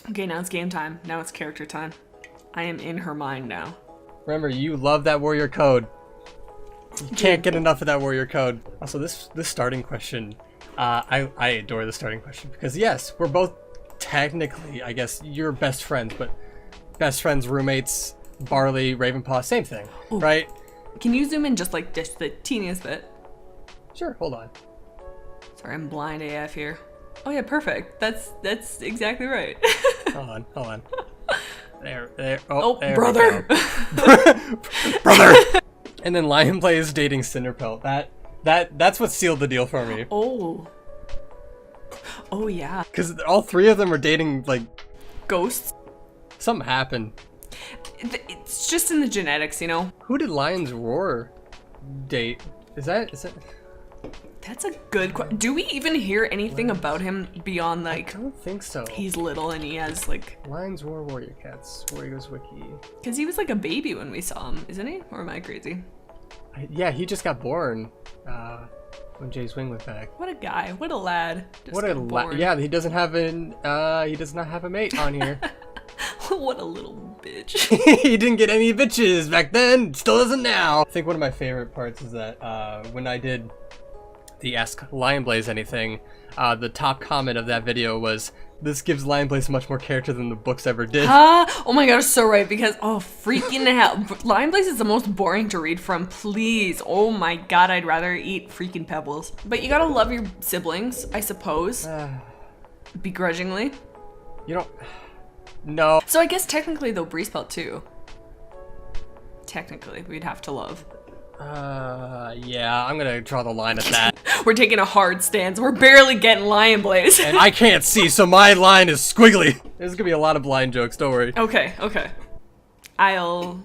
Okay, now it's game time. Now it's character time. I am in her mind now. Remember, you love that warrior code. You can't get enough of that warrior code. Also, this starting question, I adore the starting question because yes, we're both technically, I guess, you're best friends, but best friends, roommates, Barley, Ravenpaw, same thing, ooh, right? Can you zoom in just the teeniest bit? Sure, hold on. Sorry, I'm blind AF here. Oh yeah, perfect. That's exactly right. hold on. There. Oh, there brother. Brother. And then Lionblade is dating Cinderpelt. That's what sealed the deal for me. Oh yeah. Because all three of them are dating like ghosts. Something happened. It's just in the genetics, you know. Who did Lion's Roar date? Is that? That's a good question. Do we even hear anything about him beyond like? I don't think so. He's little and he has like. Lion's Roar Warrior Cats. Warriors Wiki. Because he was like a baby when we saw him, isn't he? Or am I crazy? Yeah, he just got born when Jay's wing went back. What a guy! What a lad! What a lad! Yeah, he does not have a mate on here. What a little bitch. He didn't get any bitches back then. Still doesn't now. I think one of my favorite parts is that when I did the Ask Lionblaze Anything, the top comment of that video was, "This gives Lionblaze much more character than the books ever did." Oh my god, so right, because freaking hell, Lionblaze is the most boring to read from, please. Oh my god, I'd rather eat freaking pebbles. But you gotta love your siblings, I suppose. Begrudgingly. You don't... No. So I guess technically though, Breezepelt too. Technically, we'd have to love. Yeah, I'm gonna draw the line at that. We're taking a hard stance. We're barely getting Lionblaze. And I can't see, so my line is squiggly. There's gonna be a lot of blind jokes, don't worry. Okay. I'll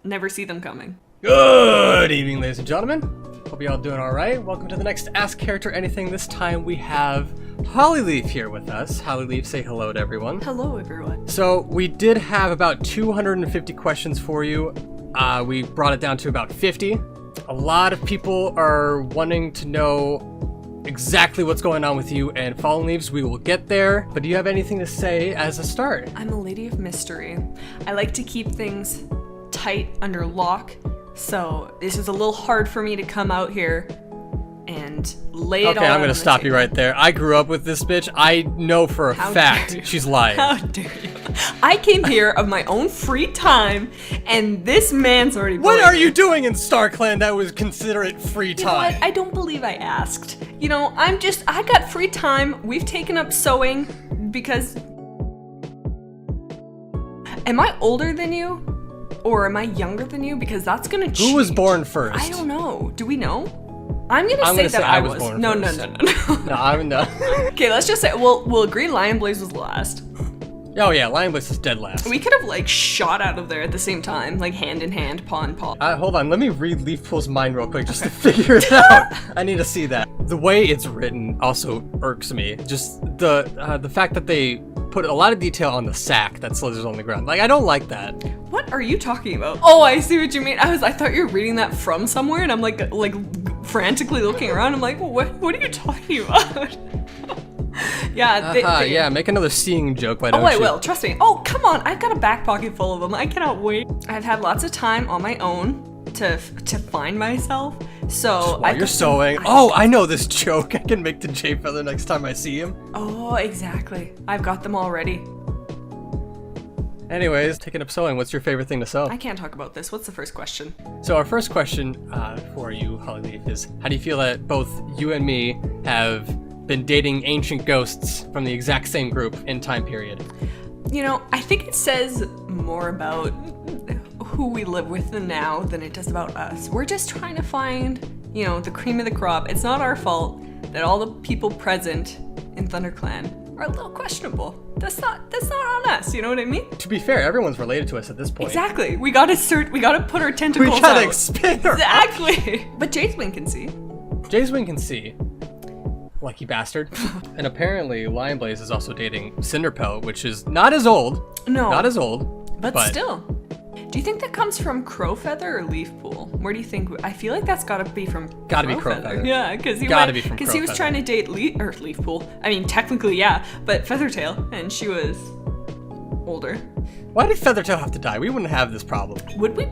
never see them coming. Good evening, ladies and gentlemen. Hope you all doing alright. Welcome to the next Ask Character Anything. This time we have Hollyleaf here with us. Hollyleaf, say hello to everyone. Hello, everyone. So we did have about 250 questions for you. We brought it down to about 50. A lot of people are wanting to know exactly what's going on with you and Fallen Leaves. We will get there, but do you have anything to say as a start? I'm a lady of mystery. I like to keep things tight under lock, so this is a little hard for me to come out here and lay it all out. Okay, I'm gonna stop you right there. I grew up with this bitch. I know for a fact she's lying. How dare you? I came here of my own free time, and this man's already. What are you doing in Starclan that was considered free time? You know what? I don't believe I asked. You know, I got free time. We've taken up sewing because. Am I older than you? Or am I younger than you? Because that's gonna change. Who was born first? I don't know. Do we know? I'm gonna say that I was. Born No. No, I'm not. Okay, let's just say we'll agree Lionblaze was last. Oh yeah, Lionblaze is dead last. We could have like shot out of there at the same time, like hand in hand, paw in paw. Hold on, let me read Leafpool's mind real quick just to figure it out. I need to see that. The way it's written also irks me. Just the fact that they put a lot of detail on the sack that slithers on the ground. Like, I don't like that. What are you talking about? Oh, I see what you mean. I thought you were reading that from somewhere, and I'm like frantically looking around. I'm like, what are you talking about? Yeah. Yeah, make another seeing joke, why don't you? Oh, I will. Trust me. Oh, come on. I've got a back pocket full of them. I cannot wait. I've had lots of time on my own to find myself. So while you're sewing. I know this joke. I can make to Jay Feather next time I see him. Oh, exactly. I've got them already. Anyways, taking up sewing, what's your favorite thing to sew? I can't talk about this. What's the first question? So our first question for you, Hollyleaf, is how do you feel that both you and me have been dating ancient ghosts from the exact same group in time period? You know, I think it says more about who we live with now than it does about us. We're just trying to find, you know, the cream of the crop. It's not our fault that all the people present in Thunderclan are a little questionable. That's not on us, you know what I mean? To be fair, everyone's related to us at this point. Exactly. We gotta put our tentacles out. We gotta expand our Exactly. But Jay's Wing can see. Jay's Wing can see. Lucky bastard. And apparently Lionblaze is also dating Cinderpelt, which is not as old. No. Not as old. But still. Do you think that comes from Crowfeather or Leafpool? Where do you think? I feel like that's gotta be from Crowfeather. Yeah, because he was trying to date Leafpool. I mean, technically, yeah, but Feathertail, and she was older. Why did Feathertail have to die? We wouldn't have this problem. Would we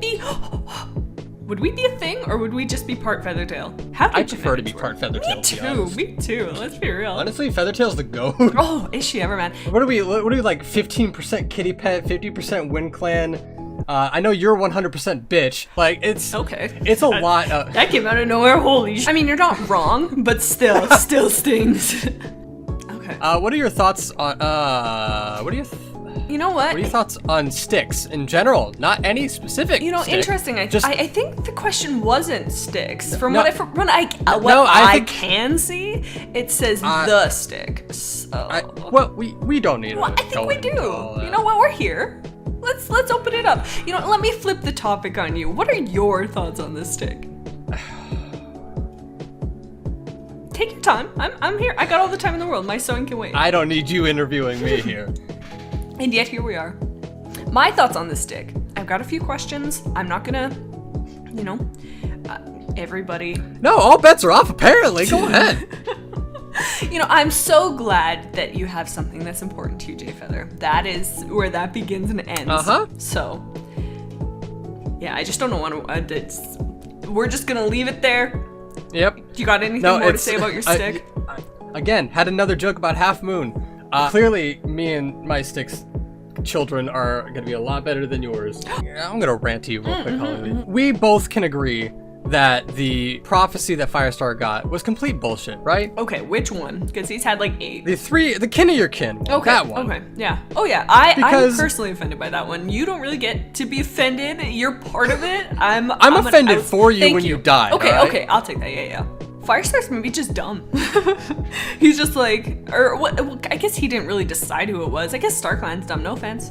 be a thing, or would we just be part Feathertail? How I prefer to be part Feathertail. Me too. Let's be real. Honestly, Feathertail's the goat. Oh, is she ever, man? What are we like? 15% kitty pet, 50% Wind Clan. I know you're 100% bitch. Like, it's okay. It's a lot. That came out of nowhere. Holy sh! I mean, you're not wrong, but still stings. Okay. What are your thoughts on? You know what? What are your thoughts on sticks in general? Not any specific. You know, stick. interesting. I think the question wasn't sticks. From No. what I can see, it says the stick. So. Well, we don't need. Well, I think we do. You know what? We're here. Let's open it up. You know, let me flip the topic on you. What are your thoughts on this stick? Take your time. I'm here. I got all the time in the world. My sewing can wait. I don't need you interviewing me here. And yet here we are. My thoughts on this stick. I've got a few questions. I'm not gonna, everybody. No, all bets are off. Apparently, go ahead. You know, I'm so glad that you have something that's important to you, Jay Feather. That is where that begins and ends. So, yeah, I just don't know what we're just gonna leave it there. Yep. You got anything more to say about your stick? Again, had another joke about Half Moon. Clearly, me and my stick's children are gonna be a lot better than yours. I'm gonna rant to you real quick, Hollyleaf. We both can agree that the prophecy that Firestar got was complete bullshit, right? Okay, which one? Because he's had like 8. The kin of your kin. Okay, that one. Okay, yeah. Oh yeah, I'm personally offended by that one. You don't really get to be offended. You're part of it. I'm offended for you when you die. Okay, right? okay, I'll take that. Yeah. Firestar's maybe just dumb. He's just like, or what? I guess he didn't really decide who it was. I guess Starclan's dumb. No offense.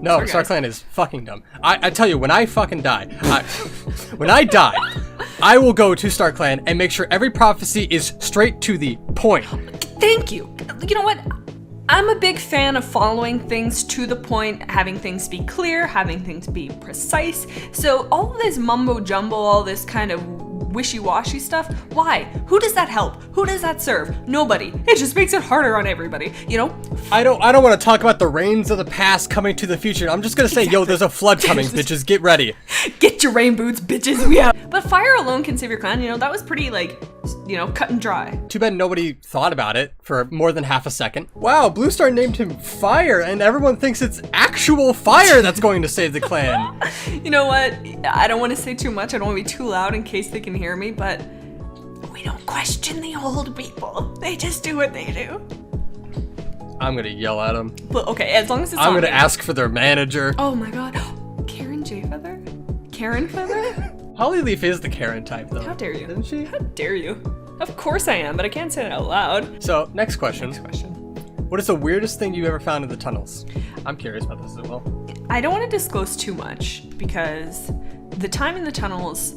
No, Starclan is fucking dumb. I tell you, when I fucking die, when I die, I will go to Starclan and make sure every prophecy is straight to the point. Thank you. You know what? I'm a big fan of following things to the point, having things be clear, having things be precise. So all of this mumbo jumbo, all this kind of wishy-washy stuff, why? Who does that help? Who does that serve? Nobody. It just makes it harder on everybody, you know? I don't want to talk about the rains of the past coming to the future. I'm just gonna say, yo, there's a flood coming, bitches, get ready. Get your rain boots, bitches, we out. But fire alone can save your clan, that was pretty, cut and dry. Too bad nobody thought about it for more than half a second. Wow, Blue Star named him Fire, and everyone thinks it's actual fire that's going to save the clan. You know what? I don't want to say too much. I don't want to be too loud in case they can hear me, but we don't question the old people. They just do what they do. I'm gonna yell at them. But okay, as long as it's I'm gonna ask for their manager. Oh my god. Karen J. Feather? Karen Feather? Hollyleaf is the Karen type, though. How dare you? Isn't she? How dare you? Of course I am, but I can't say it out loud. So, next question. Next question. What is the weirdest thing you ever found in the tunnels? I'm curious about this as well. I don't want to disclose too much because the time in the tunnels,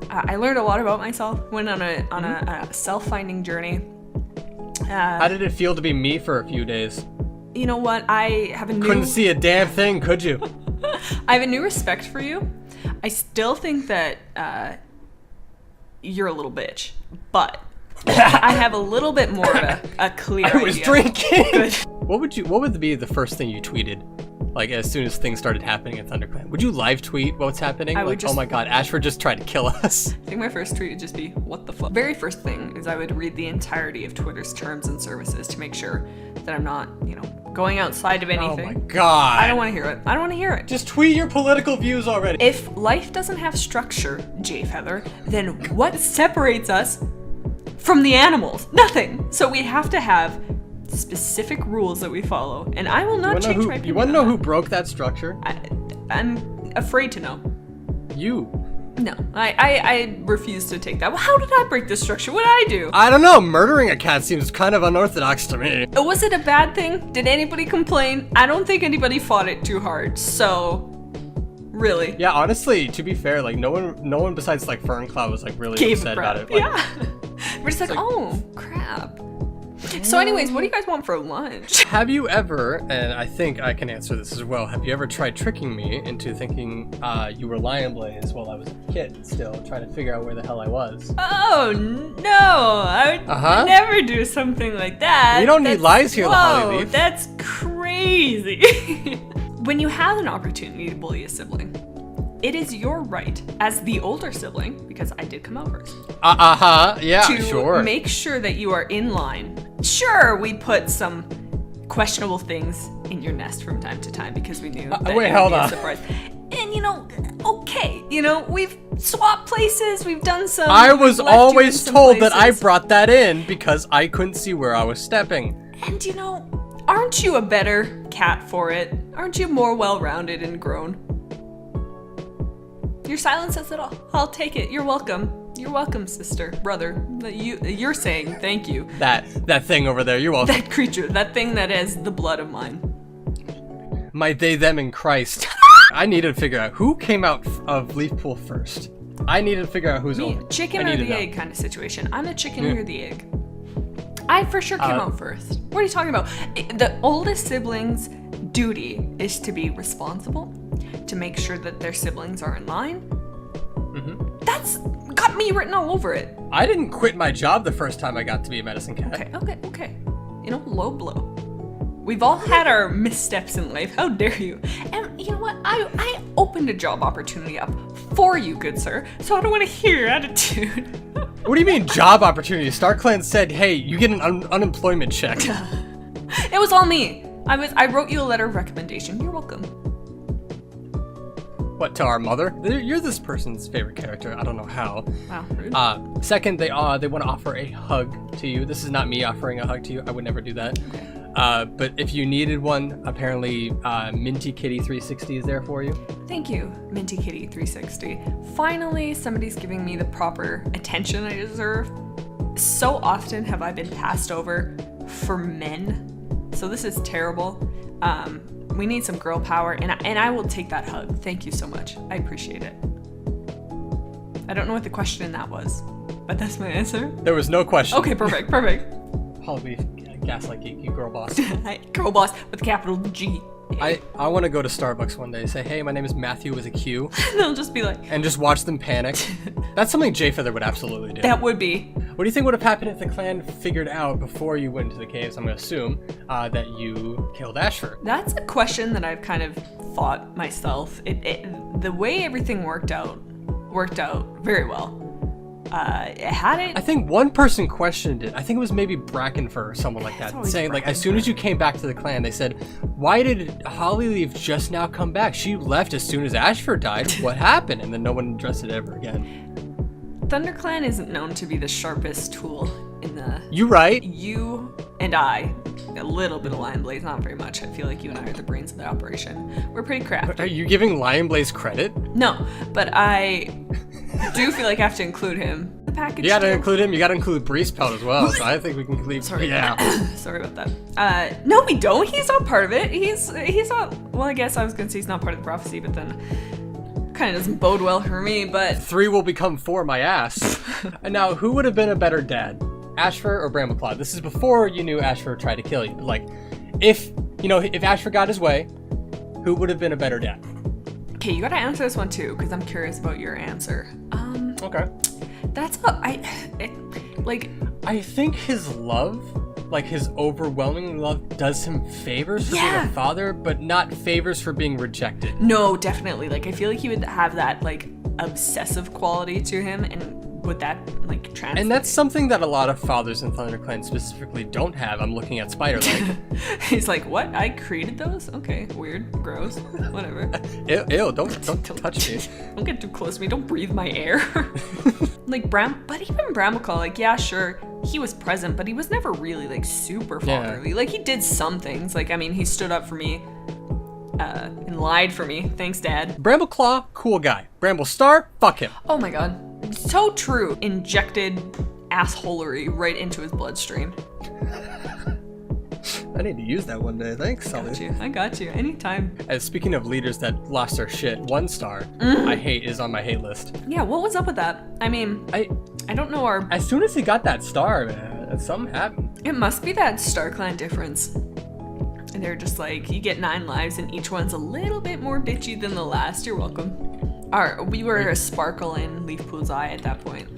I learned a lot about myself. Went on a self-finding journey. How did it feel to be me for a few days? You know what? I have a new... Couldn't see a damn thing, could you? I have a new respect for you. I still think that you're a little bitch, but I have a little bit more of a clear idea. I was drinking. What would be the first thing you tweeted? Like, as soon as things started happening in Thunderclan, would you live tweet what's happening? Oh my god, Ashford just tried to kill us. I think my first tweet would just be, what the fuck? Very first thing is I would read the entirety of Twitter's terms and services to make sure that I'm not, going outside of anything. Oh my god. I don't want to hear it. I don't want to hear it. Just tweet your political views already. If life doesn't have structure, Jay Feather, then what separates us from the animals? Nothing. So we have to have specific rules that we follow, and I will not change my opinion. You want to know who broke that structure? I'm afraid to know. You. No, I refuse to take that. Well, how did I break this structure? What did I do? I don't know. Murdering a cat seems kind of unorthodox to me. Was it a bad thing? Did anybody complain? I don't think anybody fought it too hard, so... Really? Yeah, honestly, to be fair, no one besides Ferncloud was really upset about it. Yeah. We're just oh, crap. So anyways, what do you guys want for lunch? Have you ever, and I think I can answer this as well, have you ever tried tricking me into thinking you were Lion Blaze while I was a kid still, trying to figure out where the hell I was? Oh, no. I would never do something like that. You don't need lies here, Hollyleaf. That's crazy. crazy. When you have an opportunity to bully a sibling, it is your right as the older sibling, because I did come out first, yeah, to sure. make sure that you are in line. Sure, we put some questionable things in your nest from time to time because we knew that wait, it hold would be on. a surprise. And okay, we've swapped places, we've done some. I was we've left you in always some told that I places. brought that in because I couldn't see where I was stepping. And aren't you a better cat for it? Aren't you more well-rounded and grown? Your silence says it all. I'll take it. You're welcome. You're welcome, sister, brother. You're saying thank you. That thing over there, you're welcome. That creature, that thing that is the blood of mine. My they, them in Christ. I needed to figure out who came out of Leaf Pool first. I needed to figure out who's Me, over. chicken or the egg kind of situation. I'm the chicken, you're the egg. I for sure came out first. What are you talking about? The oldest sibling's duty is to be responsible, to make sure that their siblings are in line. That's got me written all over it. I didn't quit my job the first time I got to be a medicine cat. Okay. Low blow. We've all had our missteps in life. How dare you? And you know what? I opened a job opportunity up for you, good sir. So I don't want to hear your attitude. What do you mean job opportunity? Starclan said, hey, you get an unemployment check. It was all me. I wrote you a letter of recommendation. You're welcome. What, to our mother? You're this person's favorite character. I don't know how. Wow, rude. Second, they want to offer a hug to you. This is not me offering a hug to you. I would never do that. But if you needed one, apparently Minty Kitty 360 is there for you. Thank you, Minty Kitty 360. Finally, somebody's giving me the proper attention I deserve. So often have I been passed over for men. So this is terrible. We need some girl power, and I will take that hug. Thank you so much. I appreciate it. I don't know what the question in that was, but that's my answer. There was no question. Okay, perfect. Hollyleaf, gaslight geek, you girl boss. Girl boss with a capital G. I want to go to Starbucks one day. Say, hey, my name is Matthew with a Q. They'll just be like, and just watch them panic. That's something J Feather would absolutely do. that would be. What do you think would have happened if the clan figured out before you went into the caves? I'm going to assume that you killed Ashford. That's a question that I've kind of thought myself. The way everything worked out very well. I think one person questioned it. I think it was maybe Brackenfur or someone like that, saying like as soon as you came back to the clan, they said, "Why did Hollyleaf just now come back? She left as soon as Ashford died. What happened?" And then no one addressed it ever again. Thunderclan isn't known to be the sharpest tool in the. You right. You and I, a little bit of Lion Blaze, not very much. I feel like you and I are the brains of the operation. We're pretty crafty. Are you giving Lion Blaze credit? No, but I do feel like I have to include him. The package. You gotta deal. include him. You gotta include Breezepelt as well. So I think we can leave. Sorry. Yeah. Sorry about that. No, we don't. He's not part of it. He's not. Well, I guess I was gonna say he's not part of the prophecy, but then kind of doesn't bode well for me. But 3 will become 4, my ass. And now, who would have been a better dad, Ashfur or Brambleclaw? This is before you knew Ashfur tried to kill you. But like, if Ashfur got his way, who would have been a better dad? Okay, you gotta answer this one too, because I'm curious about your answer. Okay. That's I think his love, like his overwhelming love, does him favors for being a father, but not favors for being rejected. No, definitely. Like I feel like he would have that like obsessive quality to him, and would that like translate? And that's something that a lot of fathers in Thunderclan specifically don't have. I'm looking at Spiderleg. He's like, what? I created those? Okay, weird, gross, whatever. Ew, don't touch me. Don't get too close to me. Don't breathe my air. But even Brambleclaw, like, yeah, sure, he was present, but he was never really like super fatherly. Like he did some things. Like, I mean, he stood up for me and lied for me. Thanks, Dad. Brambleclaw, cool guy. Bramblestar, fuck him. Oh my god. So true. Injected assholery right into his bloodstream. I need to use that one day. Thanks, Sully. I got you. Anytime. Speaking of leaders that lost their shit, 1 star I hate is on my hate list. Yeah, what was up with that? I mean, I don't know our... As soon as he got that star, man, something happened. It must be that Starclan difference. And they're just like, you get 9 lives and each one's a little bit more bitchy than the last. You're welcome. We were a sparkle in Leaf Pool's eye at that point.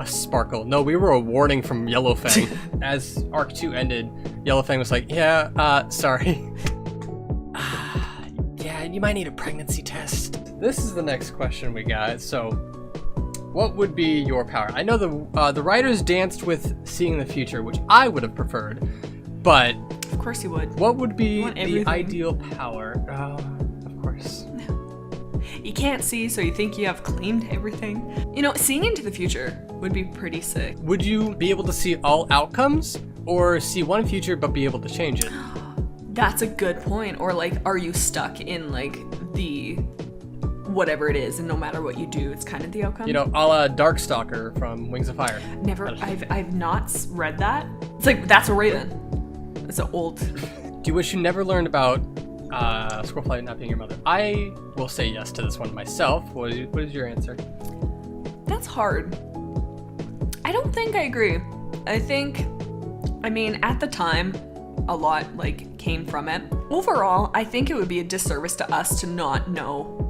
a sparkle. No, we were a warning from Yellowfang. As Arc 2 ended, Yellowfang was like, yeah, sorry. Yeah, you might need a pregnancy test. This is the next question we got. So, what would be your power? I know the writers danced with seeing the future, which I would have preferred, but Of course you would. what would be want the everything. ideal power? Of course. You can't see, so you think you have claimed everything. You know, seeing into the future would be pretty sick. Would you be able to see all outcomes, or see one future but be able to change it? That's a good point. Or like, are you stuck in like the whatever it is, and no matter what you do, it's kind of the outcome? You know, a la Darkstalker from Wings of Fire. Never. I've not read that. It's like that's a Raven. It's an old. Do you wish you never learned about Squirrelflight not being your mother? I will say yes to this one myself. What is your answer? That's hard. I don't think I agree. I mean, at the time, a lot like came from it. Overall, I think it would be a disservice to us to not know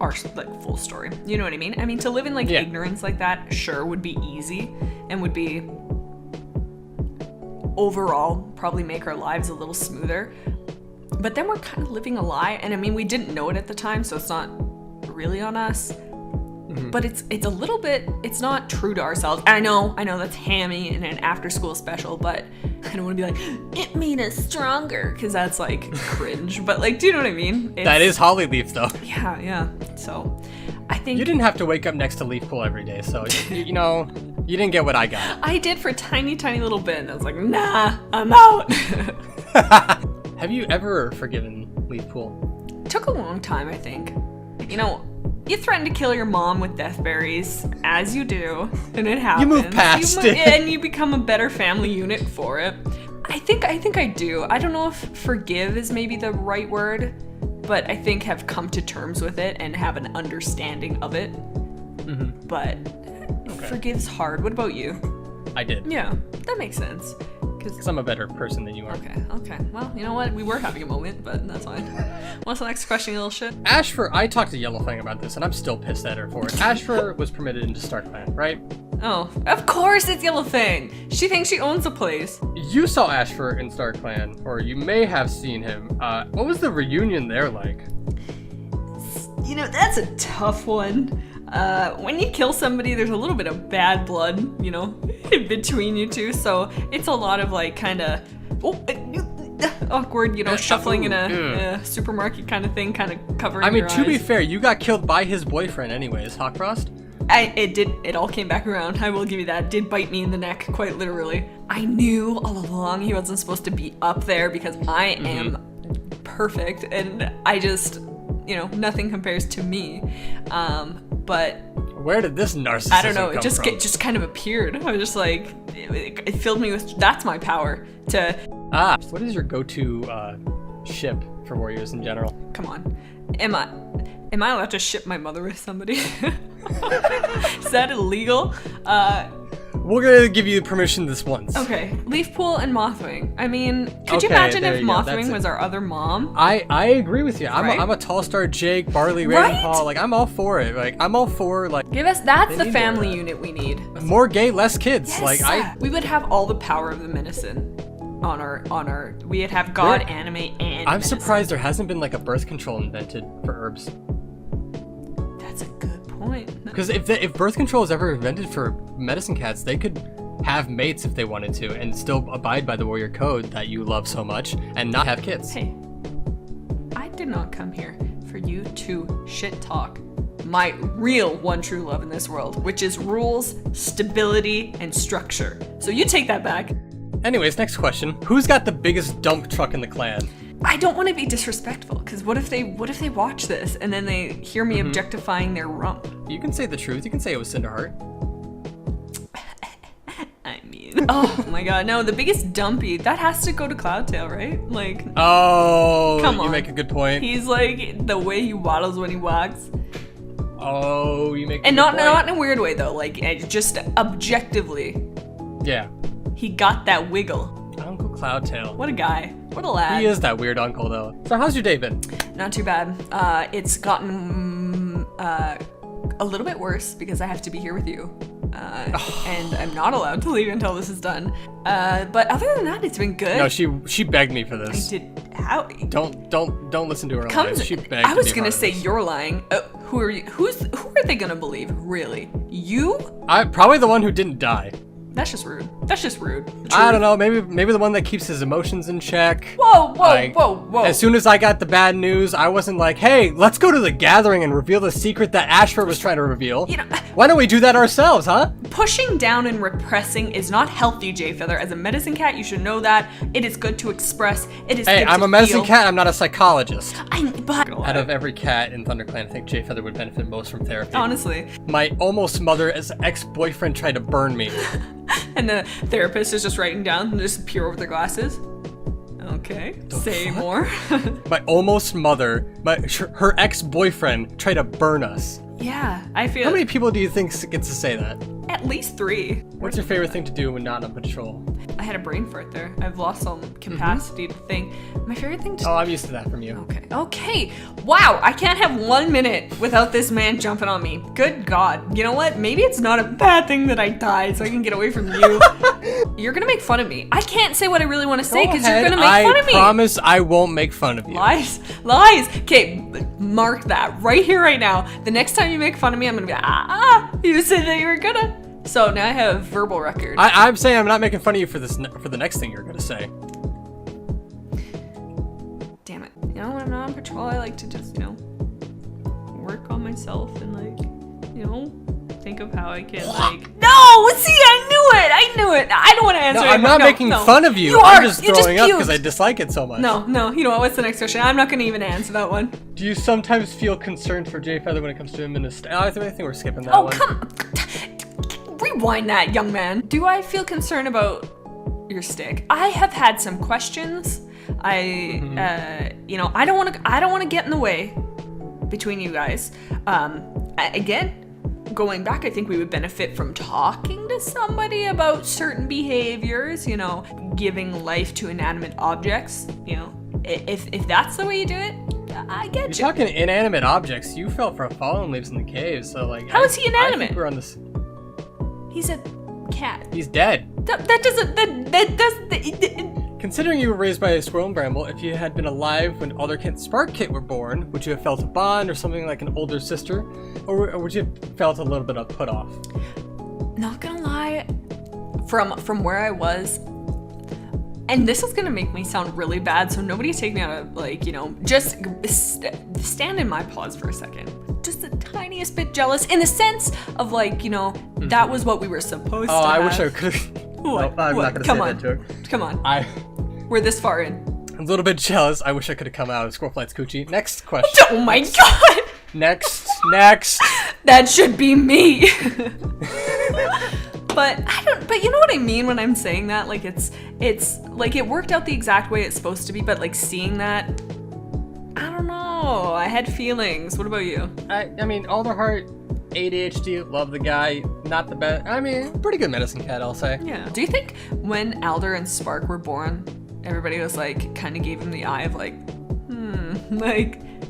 our like full story. You know what I mean? I mean, to live in like ignorance like that, sure, would be easy and would be overall probably make our lives a little smoother. But then we're kind of living a lie, and I mean, we didn't know it at the time, so it's not really on us. But it's a little bit, it's not true to ourselves. And I know that's hammy in an after school special, but I don't want to be like, it made us stronger, because that's like cringe. But like, do you know what I mean? That is Hollyleaf though. Yeah. So I think You didn't have to wake up next to Leaf Pool every day, so you know, you didn't get what I got. I did for a tiny little bit, and I was like, nah, I'm out. Have you ever forgiven Leaf Pool? Took a long time, I think. You know, you threaten to kill your mom with death berries, as you do, and it happens. You move past it. And you become a better family unit for it. I think I do. I don't know if forgive is maybe the right word, but I think have come to terms with it and have an understanding of it. But forgive's hard. What about you? I did. Yeah, that makes sense. Because I'm a better person than you are. Okay. Well, you know what? We were having a moment, but that's fine. What's the next question, you little shit? Ashfur, I talked to Yellowfang about this, and I'm still pissed at her for it. Ashfur was permitted into Starclan, right? Oh, of course it's Yellowfang. She thinks she owns the place. You saw Ashfur in Starclan, or you may have seen him. What was the reunion there like? You know, that's a tough one. When you kill somebody, there's a little bit of bad blood, you know, in between you two. So it's a lot of like kind of awkward, you know, shuffling in a supermarket kind of thing, kind of covering. I mean, your to be eyes. fair, you got killed by his boyfriend, anyways, Hawkfrost. It all came back around. I will give you that. It did bite me in the neck, quite literally. I knew all along he wasn't supposed to be up there because I am perfect, and I just, you know, nothing compares to me. But where did this narcissism I don't know. It come just from? just kind of appeared. I was just like, it filled me with. That's my power to. What is your go-to ship for warriors in general? Come on, am I allowed to ship my mother with somebody? Is that illegal? We're gonna give you permission this once. Okay, Leafpool and Mothwing. I mean, could you Okay, imagine there if you go. Mothwing That's was it. our other mom? I agree with you. Right? I'm a Tall Star Jake, Barley Right? Ravenpaw. Like, I'm all for it. Like, I'm all for, like, Give us that's They the need more of family that. unit we need. more gay, less kids. Yes. Like, we would have all the power of the medicine on our. We'd have God, anime, and. I'm medicine. surprised there hasn't been, like, a birth control invented for herbs. That's a good point. Because if birth control is ever invented for medicine cats, they could have mates if they wanted to and still abide by the warrior code that you love so much and not have kids. Hey, I did not come here for you to shit talk my real one true love in this world, which is rules, stability, and structure. So you take that back. Anyways, next question. Who's got the biggest dump truck in the clan? I don't want to be disrespectful, because what if they watch this and then they hear me objectifying their rump? You can say the truth. You can say it was Cinderheart. I mean, oh my god, no, the biggest dumpy, that has to go to Cloudtail, right? Like, Oh, Come you on. make a good point. he's like, the way he waddles when he walks. Oh, you make a And good not point. in a weird way, though, like, just objectively, Yeah. he got that wiggle. Uncle Cloudtail. What a guy. What a lad. He is that weird uncle, though. So how's your day been? Not too bad. It's gotten a little bit worse because I have to be here with you. and I'm not allowed to leave until this is done. But other than that, it's been good. No, she begged me for this. I did. How? Don't listen to her lies. She begged I was me gonna for say this. you're lying. Who are you? Who are they gonna believe? Really? You? I'm probably the one who didn't die. That's just rude. That's just rude. I don't know. Maybe the one that keeps his emotions in check. Whoa. As soon as I got the bad news, I wasn't like, hey, let's go to the gathering and reveal the secret that Ashford was trying to reveal. You know, why don't we do that ourselves, huh? pushing down and repressing is not healthy, Jay Feather. As a medicine cat, you should know that. It is good to express. It is Hey, good I'm to a medicine feel. cat. I'm not a psychologist. But Out of every cat in Thunderclan, I think Jay Feather would benefit most from therapy. honestly. My almost mother as ex-boyfriend tried to burn me. And the therapist is just writing down and just peer over their glasses. Okay. Say more. My almost mother, her ex-boyfriend tried to burn us. Yeah, I feel How many people do you think gets to say that? at least 3. What's your favorite thing to do when not on patrol? I had a brain fart there. I've lost some capacity to think. My favorite thing to Oh, I'm used to that from you. Okay. Wow, I can't have 1 minute without this man jumping on me. Good God. You know what? Maybe it's not a bad thing that I died so I can get away from you. You're gonna make fun of me. I can't say what I really want to say because you're gonna make fun of me. I promise I won't make fun of you. Lies. Okay, mark that right here, right now. The next time you make fun of me, I'm gonna be you just said that you were gonna. So now I have verbal record. I'm saying I'm not making fun of you for the next thing you're gonna say. Damn it. You know, when I'm not on patrol, I like to just, work on myself and think of how I can No! See, I knew it! I don't want to answer No, I'm not making fun of you. I'm just throwing up because I dislike it so much. No, you know what? What's the next question? I'm not going to even answer that one. Do you sometimes feel concerned for Jay Feather when it comes to administration? I think we're skipping that one. Come rewind that, young man. Do I feel concerned about your stick? I have had some questions. I don't want to get in the way between you guys. Again, going back, I think we would benefit from talking to somebody about certain behaviors, giving life to inanimate objects, if that's the way you do it, I get you. You're talking inanimate objects. You fell for a fallen leaves in the cave, so How is he inanimate? I think we're on this. He's a cat. He's dead. That doesn't. Considering you were raised by a squirrel and bramble, if you had been alive when Alderkit and Sparkkit were born, would you have felt a bond or something like an older sister? Or would you have felt a little bit of put off? Not gonna lie, from where I was, and this is gonna make me sound really bad, so nobody take me out of, just stand in my paws for a second. Just the tiniest bit jealous in the sense of that was what we were supposed to have. I wish I could have. What? No, I'm not gonna say that joke. Come on. We're this far in. I'm a little bit jealous. I wish I could have come out of Squirrelflight's coochie. Next question. Oh my God! Next. That should be me. But you know what I mean when I'm saying that? It's like it worked out the exact way it's supposed to be, but seeing that, I don't know. I had feelings. What about you? I mean, Alderheart, ADHD, love the guy. Not the best. I mean, pretty good medicine cat, I'll say. Yeah. Do you think when Alder and Spark were born, everybody was kind of gave him the eye of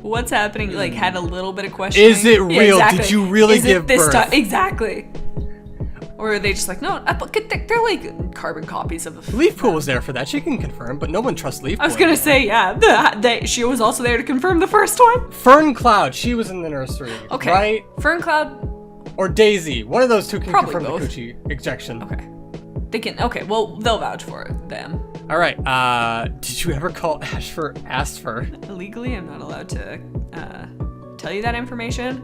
what's happening? Had a little bit of questioning. Is it real? Yeah, exactly. Did you really give birth? Exactly. Or are they just no, they're like carbon copies of the... Leafpool was there for that, she can confirm, but no one trusts Leafpool. I was gonna say, yeah, she was also there to confirm the first one. Fern Cloud, she was in the nursery, okay. Right? Fern Cloud... Or Daisy, one of those two can Probably confirm both. the coochie ejection. Okay. They can, okay, well, they'll vouch for it, them. Alright, did you ever call Asfer? Legally, I'm not allowed to tell you that information.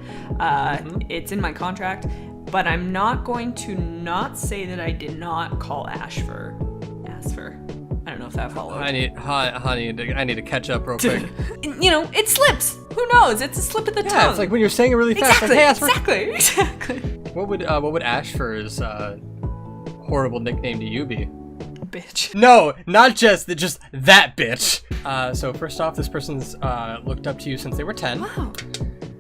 It's in my contract. But I'm not going to not say that I did not call Asfer. I don't know if that followed. Honey, I need to catch up real quick. It slips. Who knows? It's a slip of the tongue. Yeah, it's like when you're saying it really fast. Exactly. What would Ashfur's horrible nickname to you be? Bitch. No, not just that bitch. So first off, this person's looked up to you since they were 10. Wow.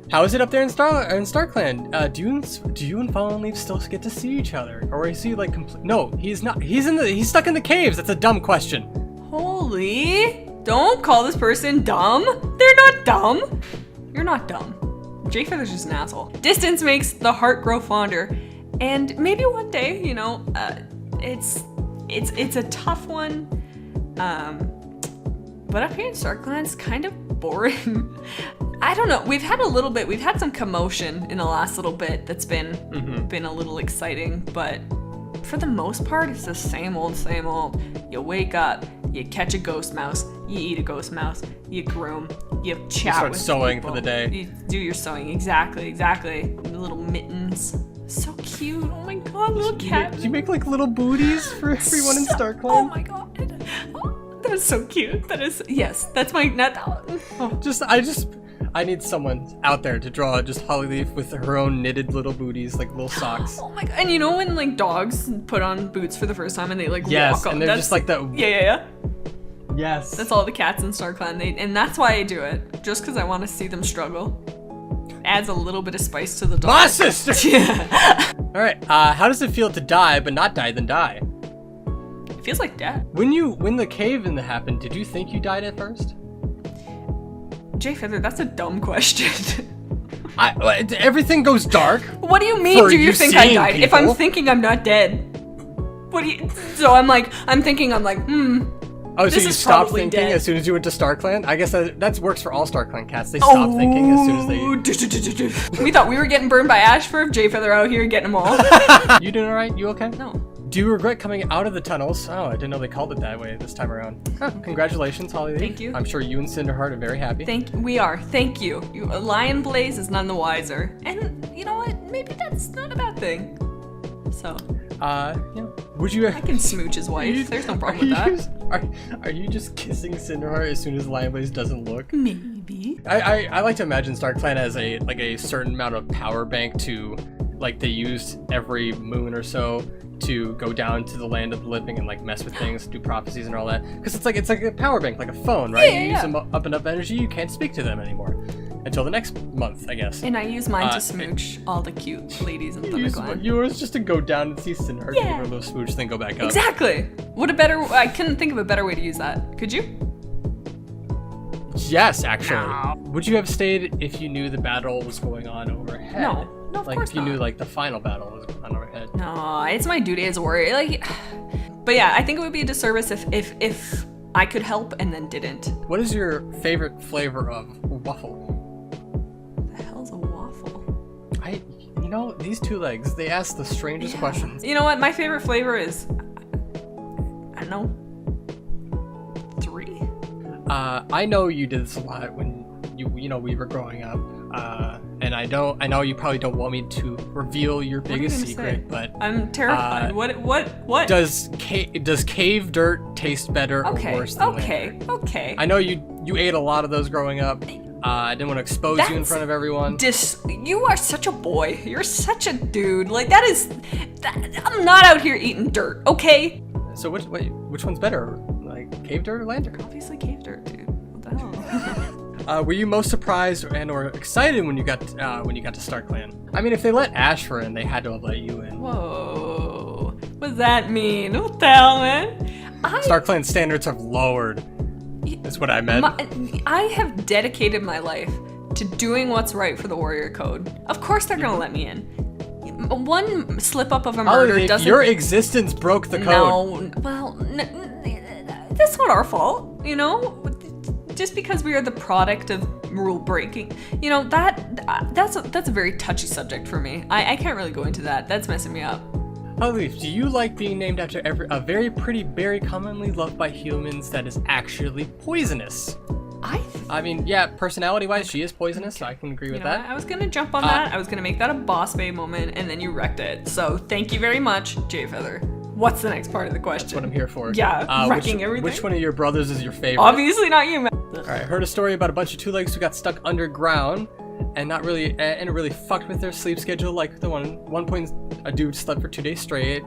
How is it up there in Starclan? Do you and Fallen Leaf still get to see each other, or is he No, he's not. He's stuck in the caves. That's a dumb question. Holy! Don't call this person dumb. They're not dumb. You're not dumb. Jay Feather's just an asshole. Distance makes the heart grow fonder, And maybe one day, you know, it's a tough one. But up here in Starclan, it's kind of boring. I don't know. We've had some commotion in the last little bit that's been a little exciting, but for the most part, it's the same old, same old. You wake up, you catch a ghost mouse, you eat a ghost mouse, you groom, you chat You start with sewing people. for the day. You do your sewing, exactly. The little mittens. So cute. Oh my god, little cat. Do you make like little booties for everyone in Starclan? Oh my god. Oh, that is so cute. That is, yes, that's my, I need someone out there to draw just Hollyleaf with her own knitted little booties, like little socks. Oh my god. And you know when like dogs put on boots for the first time and they like Yes, walk up? and they're just like that. Yeah. Yes. That's all the cats in Starclan. And that's why I do it. Just because I want to see them struggle. Adds a little bit of spice to the dog. My sister! Yeah. Alright, how does it feel to die, but not die, then die? It feels like death. When the cave-in happened, did you think you died at first? Jay Feather, that's a dumb question. Everything goes dark. What do you mean, For do you you think I seeing died? If I'm people. thinking I'm not dead. What do you... So I'm like, Oh, so This you is stopped probably thinking dead. as soon as you went to StarClan? I guess that works for all StarClan cats. They stop thinking as soon as they... We thought we were getting burned by Ashford. Jay Feather out here getting them all. You doing alright? You okay? No. Do you regret coming out of the tunnels? Oh, I didn't know they called it that way this time around. Huh, congratulations, Hollyleaf. Thank you. I'm sure you and Cinderheart are very happy. We are. Thank you. Lion Blaze is none the wiser. And you know what? Maybe that's not a bad thing. So, Yeah. Would you... I can smooch his wife. There's no problem with that. Are you just kissing Cinderheart as soon as Lionblaze doesn't look? Maybe. I like to imagine StarClan as a certain amount of power bank to, like, they used every moon or so to go down to the land of the living and like mess with things, do prophecies and all that. Because it's like a power bank, like a phone, right? Yeah, you use them up enough energy, you can't speak to them anymore until the next month, I guess. And I use mine to smooch all the cute ladies in You use Thunderclan. yours just to go down and see Cinderheart, give Yeah. her a little smooch, then go back up. Exactly. I couldn't think of a better way to use that. Could you? Yes, actually. No. Would you have stayed if you knew the battle was going on overhead? No, of like course if you knew not. like the final battle was going on overhead. No, it's my duty as a warrior. But yeah, I think it would be a disservice if I could help and then didn't. What is your favorite flavor of waffle? What the hell's a waffle? These two legs, they ask the strangest questions. You know what? My favorite flavor is, I don't know, 3. I know you did this a lot when we were growing up. And I know you probably don't want me to reveal your What are you biggest gonna secret, say? but I'm terrified. What? does cave dirt taste better or worse than land dirt? Okay. I know you ate a lot of those growing up. I didn't want to expose you in front of everyone. You are such a boy. You're such a dude. Like I'm not out here eating dirt, okay? So which one's better? Like cave dirt or land dirt? Obviously cave dirt, dude. What the hell? Were you most surprised and or excited when you got to StarClan? I mean, if they let Ashford in, they had to have let you in. Whoa. What does that mean? What the hell, man? StarClan standards have lowered. That's what I meant. I have dedicated my life to doing what's right for the Warrior Code. Of course they're gonna let me in. One slip up of a murder doesn't... Your existence broke the code. No, well, that's not our fault, you know? Just because we are the product of rule breaking, that's a very touchy subject for me. I can't really go into that. That's messing me up. Hollyleaf, do you like being named after a very pretty berry commonly loved by humans that is actually poisonous? I mean, yeah, personality-wise, she is poisonous, so I can agree with that. I was gonna jump on that. I was gonna make that a boss babe moment, and then you wrecked it. So thank you very much, Jay Feather. What's the next part of the question? That's what I'm here for. Yeah, wrecking everything. Which one of your brothers is your favorite? Obviously not you, man. Alright, heard a story about a bunch of two-legs who got stuck underground and it really fucked with their sleep schedule. Like the one point a dude slept for 2 days straight.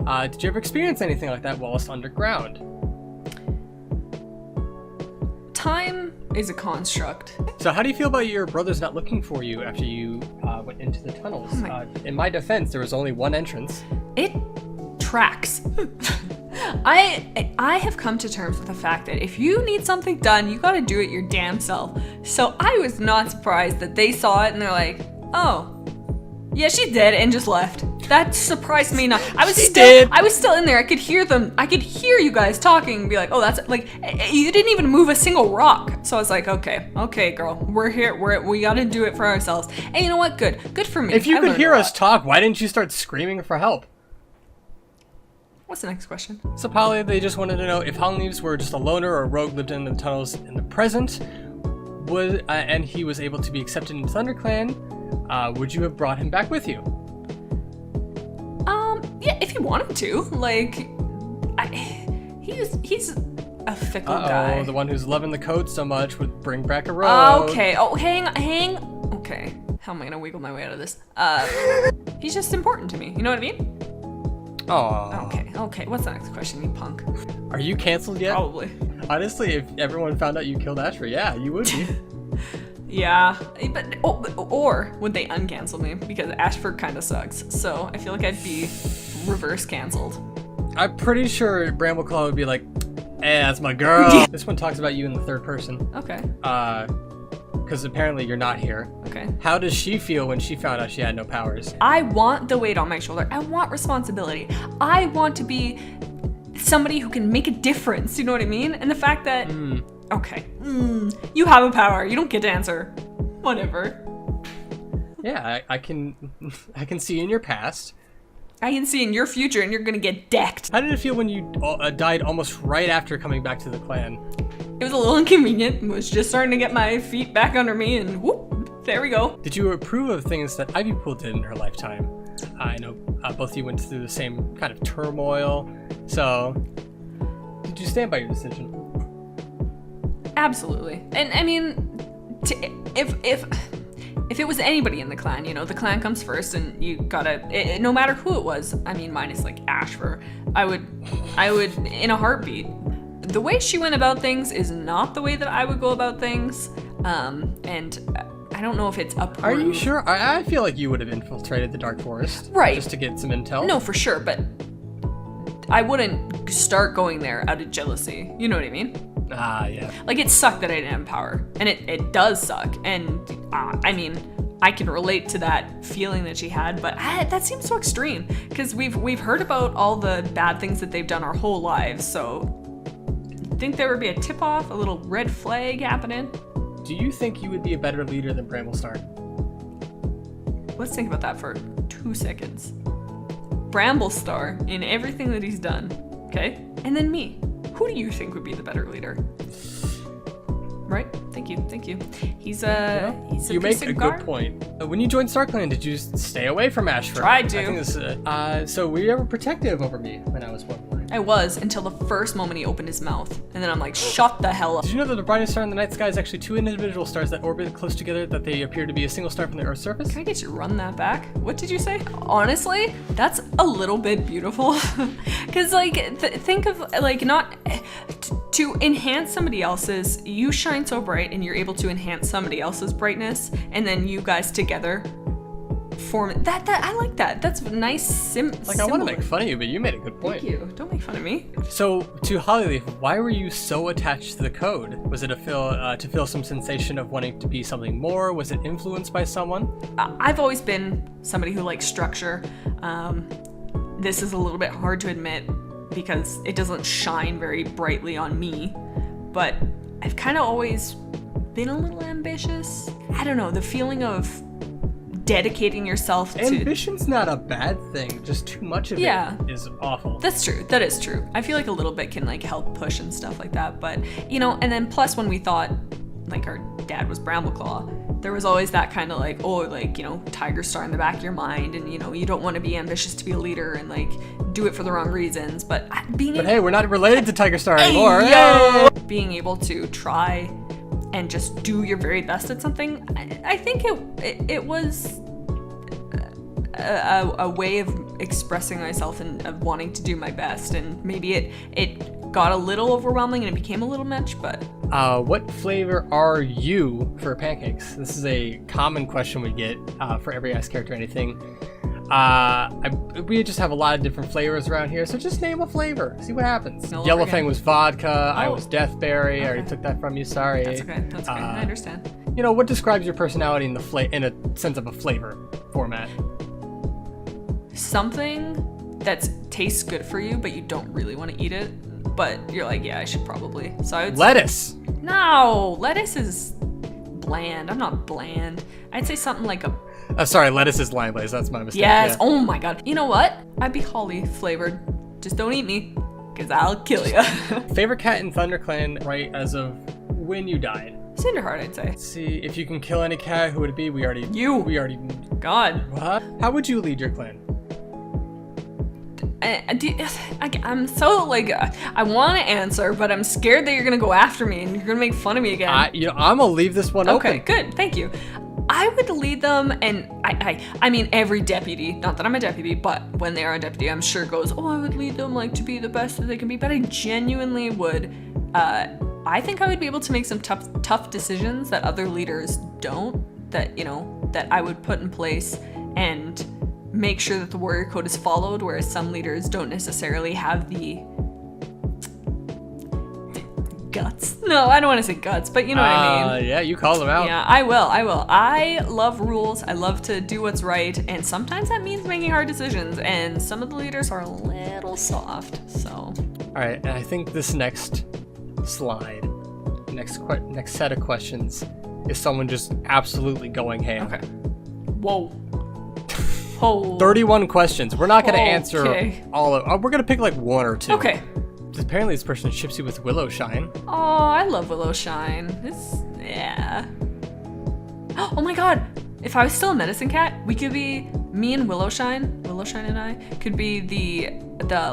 Did you ever experience anything like that whilst underground? Time is a construct. So how do you feel about your brothers not looking for you after you went into the tunnels? In my defense, there was only one entrance. It tracks. I have come to terms with the fact that if you need something done, you gotta do it your damn self. So I was not surprised that they saw it and they're like, oh, yeah, she's dead, and just left. That surprised me not. I was She still did. I was still in there. I could hear them. I could hear you guys talking and be like, "Oh, that's like you didn't even move a single rock." So I was like, "Okay, girl. We're here. We got to do it for ourselves." And you know what? Good for me. If you I could learned hear a us lot. talk, why didn't you start screaming for help? What's the next question? So Polly, they just wanted to know if Hollyleafs were just a loner or a rogue lived in the tunnels in the present, and he was able to be accepted into Thunderclan, would you have brought him back with you? Yeah, if you wanted to. Like, he's a fickle guy. The one who's loving the code so much would bring back a rogue. Okay. Oh, hang. Okay. How am I gonna wiggle my way out of this? He's just important to me. You know what I mean? Aww. Okay. What's the next question, you punk? Are you canceled yet? Probably. Honestly, if everyone found out you killed Ashford, yeah, you would be. Yeah, but or would they uncancel me because Ashford kind of sucks? So I feel like I'd be reverse canceled. I'm pretty sure Brambleclaw would be like, "Hey, that's my girl." This one talks about you in the third person. Okay. Because apparently you're not here. Okay. How does she feel when she found out she had no powers? I want the weight on my shoulder. I want responsibility. I want to be somebody who can make a difference. You know what I mean? And the fact that okay, you have a power. You don't get to answer. Whatever. Yeah, I can see in your past. I can see in your future, and you're gonna get decked. How did it feel when you died almost right after coming back to the clan? It was a little inconvenient. I was just starting to get my feet back under me, and whoop, there we go. Did you approve of things that Ivy Pool did in her lifetime? I know both of you went through the same kind of turmoil. So, did you stand by your decision? Absolutely. And I mean, if it was anybody in the clan, you know, the clan comes first, and you gotta, no matter who it was. I mean, minus like Ashfur, I would in a heartbeat. The way she went about things is not the way that I would go about things, and I don't know if it's approved. Are you sure? I feel like you would have infiltrated the Dark Forest, right? Just to get some intel. No, for sure, but I wouldn't start going there out of jealousy. You know what I mean? Yeah. Like, it sucked that I didn't have power, and it does suck, and I mean, I can relate to that feeling that she had, but that seems so extreme, because we've heard about all the bad things that they've done our whole lives, so think there would be a tip-off, a little red flag happening? Do you think you would be a better leader than Bramblestar? Let's think about that for 2 seconds. Bramblestar in everything that he's done, okay? And then me. Who do you think would be the better leader? Right? Thank you. He's a You piece make of a gar- good point. When you joined Starclan, did you stay away from Ashford? Tried to. I think this. So were you ever protective over me when I was one? I was, until the first moment he opened his mouth. And then I'm like, shut the hell up. Did you know that the brightest star in the night sky is actually two individual stars that orbit close together, that they appear to be a single star from the Earth's surface? Can I get you to run that back? What did you say? Honestly, that's a little bit beautiful. Because, like, think of, like, not... to enhance somebody else's, you shine so bright and you're able to enhance somebody else's brightness, and then you guys together form that. I like that. That's a nice I want to make fun of you, but you made a good point. Thank you. Don't make fun of me. So, to Hollyleaf, why were you so attached to the code? Was it to feel some sensation of wanting to be something more? Was it influenced by someone? I've always been somebody who likes structure. This is a little bit hard to admit because it doesn't shine very brightly on me, but I've kind of always been a little ambitious. I don't know, the feeling of dedicating yourself to... Ambition's not a bad thing, just too much of it is awful. That's true, that is true. I feel like a little bit can like help push and stuff like that, but you know, and then plus when we thought like our dad was Brambleclaw, there was always that kind of like, oh, like, you know, Tiger Star in the back of your mind, and you know, you don't want to be ambitious to be a leader and like do it for the wrong reasons, but hey, we're not related to Tiger Star anymore. Hey! Being able to try and just do your very best at something, I think it was a way of expressing myself and of wanting to do my best, and maybe it got a little overwhelming and it became a little much, but... What flavor are you for pancakes? This is a common question we get for every Ask Character Anything. We just have a lot of different flavors around here, so just name a flavor. See what happens. Yellowfang was vodka. I was Deathberry. I already took that from you. Sorry. That's okay. I understand. You know, what describes your personality in a sense of a flavor format? something that tastes good for you, but you don't really want to eat it. But you're like, yeah, I should probably. So I would Lettuce. No, lettuce is bland. I'm not bland. I'd say something like a. Sorry, lettuce is lime glaze. That's my mistake. Yes. Yeah. Oh my god. You know what? I'd be holly flavored. Just don't eat me, cause I'll kill you. Favorite cat in Thunderclan, right as of when you died. Cinderheart, I'd say. Let's see, if you can kill any cat, who would it be? We already. God. What? How would you lead your clan? I'm so like I want to answer, but I'm scared that you're gonna go after me and you're gonna make fun of me again. I'm gonna leave this one open. Okay, good, thank you. I would lead them, and I mean every deputy. Not that I'm a deputy, but when they are a deputy, I'm sure goes, oh, I would lead them like to be the best that they can be. But I genuinely would. I think I would be able to make some tough decisions that other leaders don't. That that I would put in place and make sure that the warrior code is followed, whereas some leaders don't necessarily have the guts. No, I don't want to say guts, but you know what I mean. Yeah, you call them out. Yeah, I will. I love rules. I love to do what's right, and sometimes that means making hard decisions, and some of the leaders are a little soft, so. All right, and I think this next slide, next set of questions is someone just absolutely going ham. Okay. Whoa. Oh. 31 questions. We're not going to Okay. answer all of. We're going to pick like one or two. Okay. Apparently, this person ships you with Willow Shine. Oh, I love Willow Shine. Yeah. Oh my god. If I was still a medicine cat, we could be me and Willow Shine and I could be the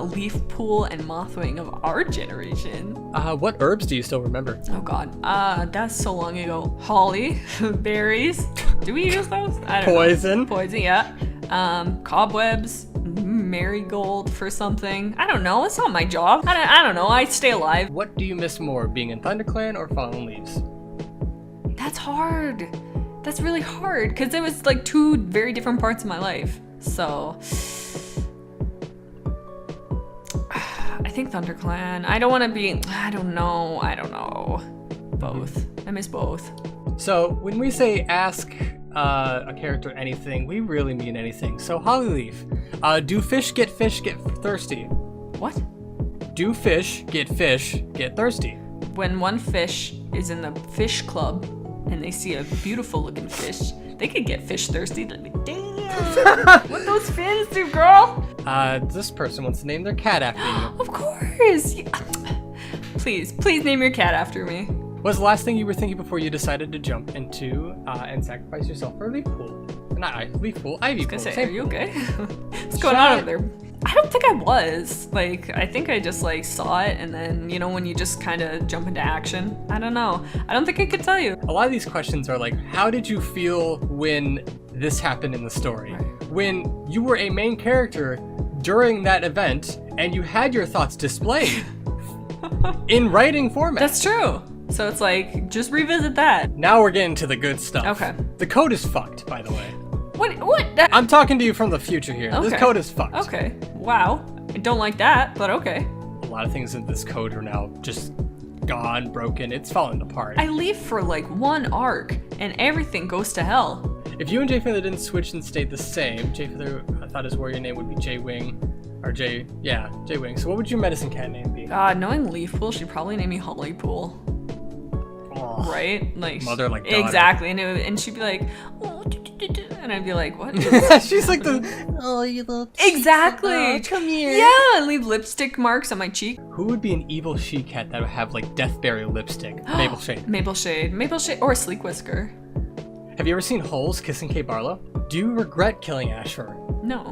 leaf pool and mothwing of our generation. What herbs do you still remember? Oh god. That's so long ago. Holly, berries. Do we use those? I don't Poison. know. Poison, yeah. Cobwebs, marigold for something. I don't know. It's not my job. I don't know. I stay alive. What do you miss more, being in Thunderclan or Fallen Leaves? That's hard. That's really hard because it was like two very different parts of my life. So I think Thunderclan. I don't want to be. I don't know. Both. I miss both. So when we say ask a character anything, we really mean anything. So Hollyleaf, do fish get thirsty? What? Do fish get thirsty? When one fish is in the fish club and they see a beautiful looking fish, they could get fish thirsty. They'd be, damn, what those fins do, girl? This person wants to name their cat after you. Of course. Yeah. Please name your cat after me. What's the last thing you were thinking before you decided to jump into and sacrifice yourself for a leaf pool? Not leaf pool, ivy pool. I was gonna say, same are you pool. okay? What's going on over there? I don't think I was. Like, I think I just like saw it, and then when you just kind of jump into action. I don't know. I don't think I could tell you. A lot of these questions are like, how did you feel when this happened in the story? Right. When you were a main character during that event and you had your thoughts displayed in writing format. That's true. So it's like, just revisit that. Now we're getting to the good stuff. Okay. The code is fucked, by the way. What? I'm talking to you from the future here. Okay. This code is fucked. Okay. Wow. I don't like that, but okay. A lot of things in this code are now just gone, broken. It's falling apart. I leave for like one arc, and everything goes to hell. If you and Jay Feather didn't switch and stayed the same, Jay Feather, I thought his warrior name would be Jay Wing. Or Jay Wing. So what would your medicine cat name be? God, knowing Leaf Pool, she'd probably name me Holly Pool. Oh, right? Like mother like daughter. Exactly. And she'd be like, oh, and I'd be like, what? She's like the you little exactly. Oh, come here. Yeah, and leave lipstick marks on my cheek. Who would be an evil she-cat that would have like deathberry lipstick? Maple Shade, or Sleek Whisker. Have you ever seen Holes kissing Kate Barlow? Do you regret killing Asher? No,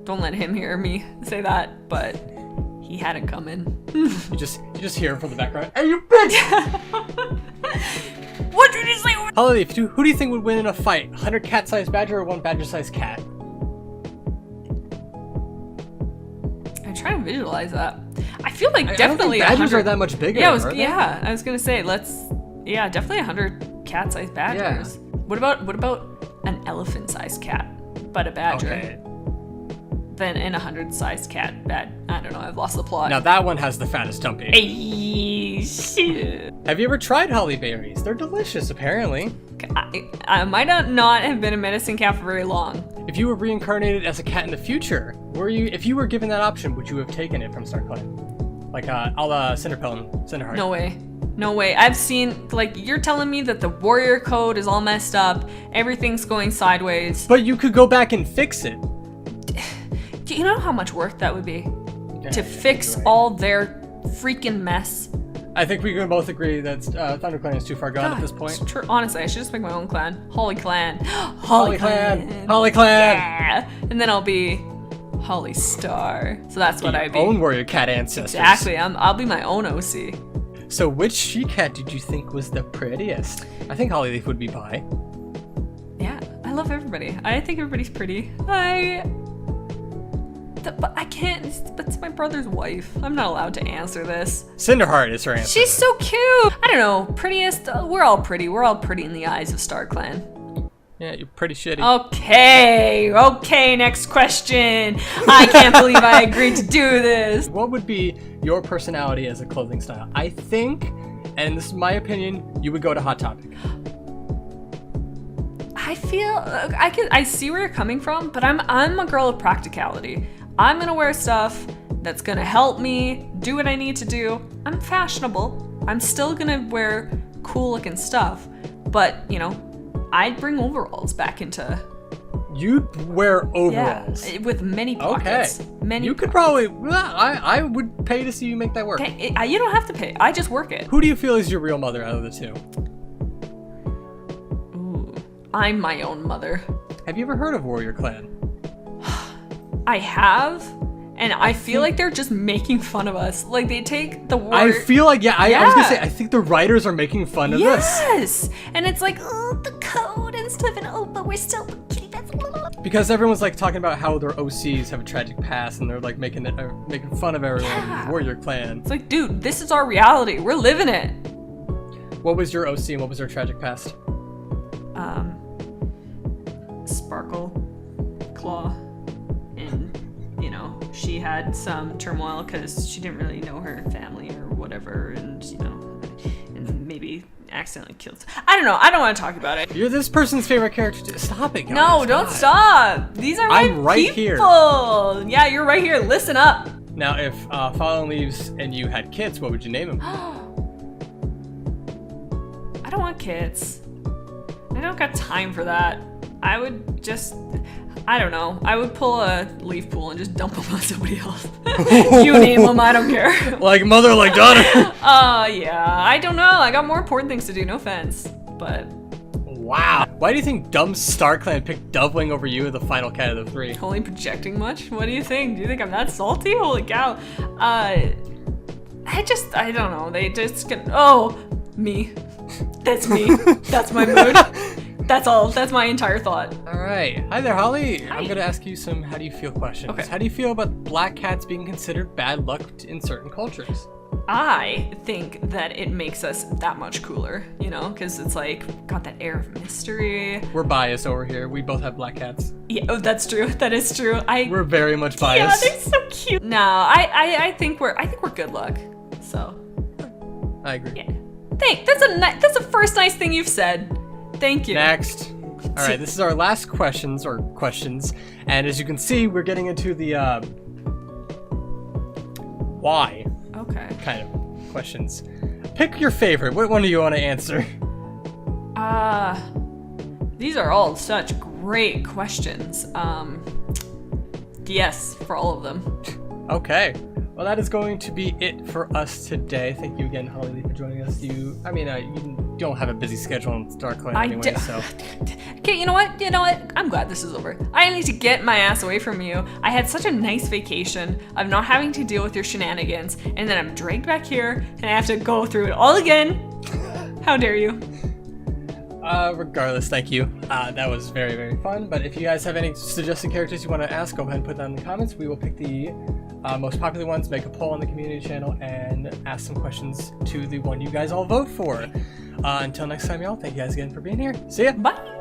don't let him hear me say that. But he had it coming. you just hear him from the background. Hey, you bitch! What did you say? Hollyleaf, who do you think would win in a fight? 100 cat-sized badger or 1 badger-sized cat? I'm trying to visualize that. I feel like I definitely don't think badgers 100. are that much bigger. Yeah, are I was gonna say definitely 100 cat-sized badgers. Yeah. What about an elephant-sized cat, but a badger? Okay. Then in 100-sized cat, I don't know. I've lost the plot. Now that one has the fattest tummy. Hey, shit. Have you ever tried holly berries? They're delicious, apparently. I might not have been a medicine cat for very long. If you were reincarnated as a cat in the future, if you were given that option, would you have taken it from Starclan? Like, a la Cinderheart. No way. No way. I've seen, like, you're telling me that the warrior code is all messed up, everything's going sideways. But you could go back and fix it. Do you know how much work that would be? Yeah, to fix all their freaking mess? I think we can both agree that Thunderclan is too far gone at this point. It's true. Honestly, I should just make my own clan. Hollyclan. Hollyclan. Hollyclan. Yeah. And then I'll be Holly Star. So that's what I'd be. Own warrior cat ancestors. Exactly. I'll be my own OC. So which she-cat did you think was the prettiest? I think Hollyleaf would be bi. Yeah, I love everybody. I think everybody's pretty. But I can't, but it's my brother's wife. I'm not allowed to answer this. Cinderheart is her answer. She's so cute. I don't know, prettiest, we're all pretty. We're all pretty in the eyes of Starclan. Yeah, you're pretty shitty. Okay, next question. I can't believe I agreed to do this. What would be your personality as a clothing style? I think, and this is my opinion, you would go to Hot Topic. I feel, I see where you're coming from, but I'm a girl of practicality. I'm gonna wear stuff that's gonna help me do what I need to do. I'm fashionable. I'm still gonna wear cool looking stuff, but you know, I'd bring overalls back into. You'd wear overalls? Yeah, with many pockets. Okay. Many. You could probably, I would pay to see you make that work. Okay, you don't have to pay. I just work it. Who do you feel is your real mother out of the two? Ooh, I'm my own mother. Have you ever heard of Warrior Clan? I have, and I feel like they're just making fun of us. Like, they take the word. I feel like, I was gonna say, I think the writers are making fun of this. Yes! And it's like, oh, the code and stuff, and oh, but we're still kitty bats. Because everyone's like talking about how their OCs have a tragic past, and they're like making fun of everyone in Warrior Clan. It's like, dude, this is our reality. We're living it. What was your OC and what was their tragic past? Sparkle, Claw. You know, she had some turmoil because she didn't really know her family or whatever, and you know, and maybe accidentally killed. I don't know. I don't want to talk about it. You're this person's favorite character. Stop it, guys. No, don't stop. These are I'm my right people. here. Yeah, you're right here. Listen up. Now, if Fallen Leaves and you had kids, what would you name them? I don't want kids. I don't got time for that. I would just, I don't know. I would pull a leaf pool and just dump them on somebody else. You name them, I don't care. Like mother, like daughter. Yeah. I don't know. I got more important things to do. No offense, but. Wow. Why do you think dumb Starclan picked Dovewing over you, the final cat of the three? Only projecting much? What do you think? Do you think I'm that salty? Holy cow. I don't know. They just get, me. That's me. That's my mood. That's all. That's my entire thought. All right. Hi there, Holly. Hi. I'm going to ask you some how do you feel questions. Okay. How do you feel about black cats being considered bad luck in certain cultures? I think that it makes us that much cooler, you know, because it's like got that air of mystery. We're biased over here. We both have black cats. Yeah, that's true. That is true. We're very much biased. Yeah, they're so cute. No, I think we're good luck. So. I agree. Yeah. That's the first nice thing you've said. Thank you. Next. All right, this is our last questions, and as you can see, we're getting into the why kind of questions. Pick your favorite. What one do you want to answer? These are all such great questions. Yes, for all of them. Okay. Well, that is going to be it for us today. Thank you again, Holly, for joining us. You don't have a busy schedule on Starclan anyway, so. Okay, you know what? I'm glad this is over. I need to get my ass away from you. I had such a nice vacation of not having to deal with your shenanigans, and then I'm dragged back here, and I have to go through it all again. How dare you? Regardless, thank you. That was very, very fun. But if you guys have any suggested characters you want to ask, go ahead and put them in the comments. We will pick the most popular ones, make a poll on the community channel, and ask some questions to the one you guys all vote for. Until next time, y'all, thank you guys again for being here. See ya. Bye.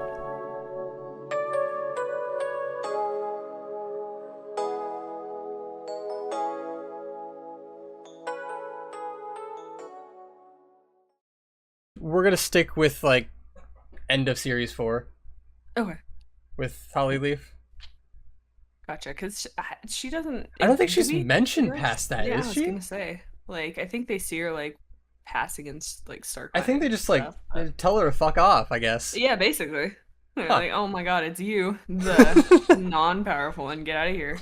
We're gonna stick with, like, end of series 4 Okay. with Hollyleaf. Gotcha, because she doesn't. I don't think do she's we mentioned see her- past that, Yeah, is I was she? gonna say. Like, I think they see her like passing in like Starclan. I think they and just like stuff, but- tell her to fuck off, I guess. Yeah, basically. Huh. Like, oh my god, it's you, the non-powerful one. Get out of here.